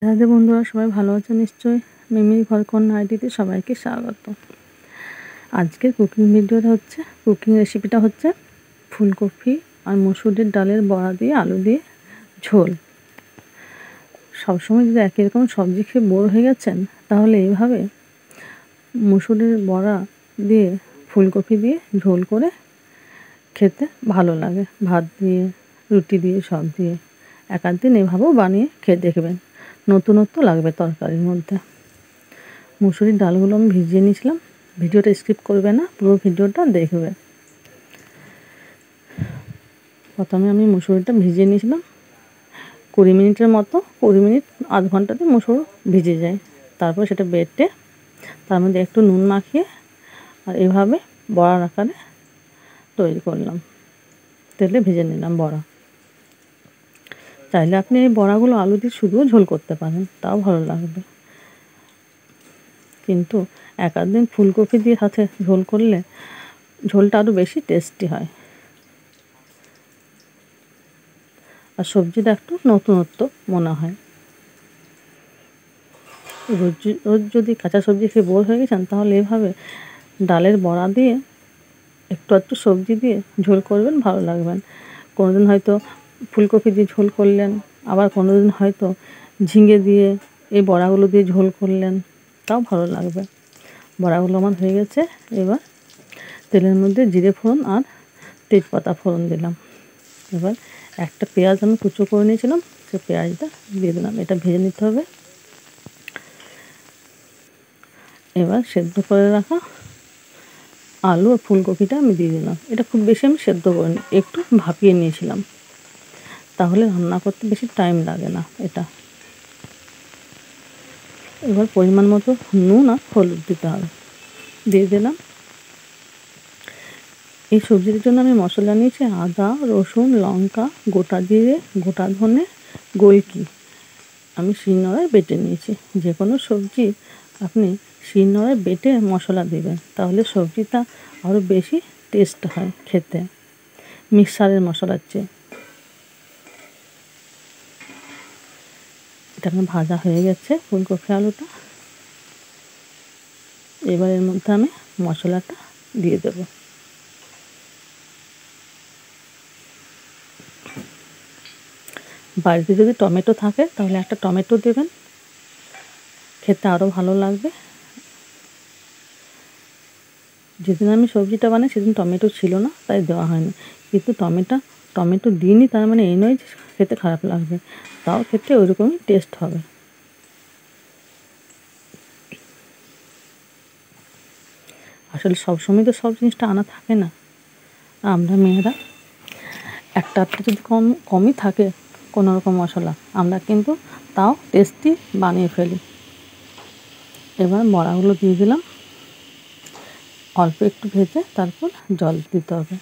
রাধে বন্ধুরা, সবাই ভালো আছো নিশ্চয়ই। মিমির ঘরকন্যা আইডিতে সবাইকে স্বাগত। আজকের কুকিং রেসিপিটা হচ্ছে ফুলকপি আর মসুরের ডালের বড়া দিয়ে আলু দিয়ে ঝোল। সবসময় যদি একই রকম সবজি খেয়ে বোর হয়ে গেছেন, তাহলে এইভাবে মসুরের বড়া দিয়ে ফুলকপি দিয়ে ঝোল করে খেতে ভালো লাগে। ভাত দিয়ে, রুটি দিয়ে, সব দিয়ে এক আধ দিন এভাবেও বানিয়ে খেয়ে দেখবেন, নতুনত্ব লাগবে তরকারির মধ্যে। মুসুরির ডালগুলো আমি ভিজিয়ে নিয়েছিলাম। ভিডিওটা স্কিপ করবে না, পুরো ভিডিওটা দেখবে। প্রথমে আমি মুসুরিটা ভিজিয়ে নিয়েছিলাম 20 মিনিটের মতো। 20 মিনিট আধ ঘন্টাতে মুসুর ভিজে যায়। তারপর সেটা বেটে তার মধ্যে একটু নুন মাখিয়ে আর এভাবে বড়ার আকারে তৈরি করলাম। তেলে ভেজে নিলাম বড়া। চাইলে আপনি এই বড়াগুলো আলু দিয়ে শুধুও ঝোল করতে পারেন, তাও ভালো লাগবে। কিন্তু এক আধ দিন ফুলকপি দিয়ে সাথে ঝোল করলে ঝোলটা আরও বেশি টেস্টি হয়, আর সবজিটা একটু নতুনত্ব মনে হয়। রোজ রোজ যদি কাঁচা সবজি খেয়ে বোর হয়ে গেছেন, তাহলে এভাবে ডালের বড়া দিয়ে একটু একটু সবজি দিয়ে ঝোল করবেন, ভালো লাগবেন। কোনোদিন হয়তো ফুলকপি দিয়ে ঝোল করলেন, আবার কোনোদিন হয়তো ঝিঙে দিয়ে এই বড়াগুলো দিয়ে ঝোল করলেন, তাও ভালো লাগবে। বড়াগুলো আমার হয়ে গেছে। এবার তেলের মধ্যে জিরে ফোড়ন আর তেজপাতা ফোড়ন দিলাম। এবার একটা পেঁয়াজ আমি কুচো করে নিয়েছিলাম, সে পেঁয়াজটা দিয়ে দিলাম। এটা ভেজে নিতে হবে। এবার সেদ্ধ করে রাখা আলু আর ফুলকপিটা আমি দিয়ে দিলাম। এটা খুব বেশি আমি সেদ্ধ করিনি, একটু ভাপিয়ে নিয়েছিলাম, তাহলে রান্না করতে বেশি টাইম লাগে না এটা। এবার পরিমাণ মতো নুন আর হলুদ দিতে হবে, দিয়ে দিলাম। এই সবজির জন্য আমি মশলা নিয়েছি আদা, রসুন, লঙ্কা, গোটা জিরে, গোটা ধনে, গোলকি আমি শিলনোড়ায় বেটে নিয়েছি। যে কোনো সবজি আপনি শিলনোড়ায় বেটে মশলা দেবেন, তাহলে সবজিটা আরও বেশি টেস্ট হয় খেতে, মিক্সারের মশলার চেয়ে। এটা আমার ভাজা হয়ে গেছে ফুলকপি আলুটা। এবার এর মধ্যে আমি মশলাটা দিয়ে দেবো। বাড়িতে যদি টমেটো থাকে, তাহলে একটা টমেটো দেবেন, খেতে আরও ভালো লাগবে। যেদিন আমি সবজিটা বানাই সেদিন টমেটো ছিল না, তাই দেওয়া হয়নি। কিন্তু টমেটো দিইনি তার মানে এই নয় যে খেতে খারাপ লাগবে, তাও খেতে ওইরকমই টেস্ট হবে। আসলে সবসময় তো সব জিনিসটা আনা থাকে না। আমরা মেয়েরা একটা আধটা যদি কমই থাকে কোনো রকম মশলা, আমরা কিন্তু তাও টেস্টি বানিয়ে ফেলি। এবার বড়াগুলো দিয়ে দিলাম। অল্প একটু ভেজে তারপর জল দিতে হবে,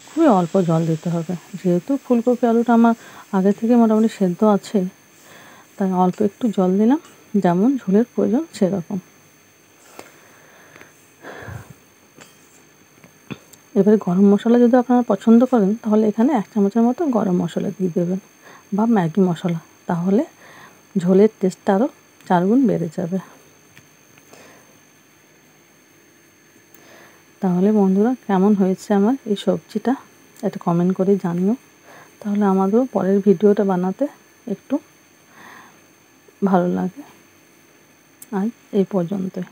খুবই অল্প জল দিতে হবে। যেহেতু ফুলকপি আলুটা আমার আগে থেকে মোটামুটি সেদ্ধ আছে, তাই অল্প একটু জল দিলাম, যেমন ঝোলের প্রয়োজন সেরকম। এবারে গরম মশলা যদি আপনারা পছন্দ করেন, তাহলে এখানে 1 চামচের মতো গরম মশলা দিয়ে দেবেন, বা ম্যাগি মশলা, তাহলে ঝোলের টেস্টটা আরও 4 গুণ বেড়ে যাবে। তাহলে বন্ধুরা, কেমন হয়েছে আমার এই সবজিটা একটা কমেন্ট করে জানিও, তাহলে আমাদেরও পরের ভিডিওটা বানাতে একটু ভালো লাগে। আজ এই পর্যন্তই।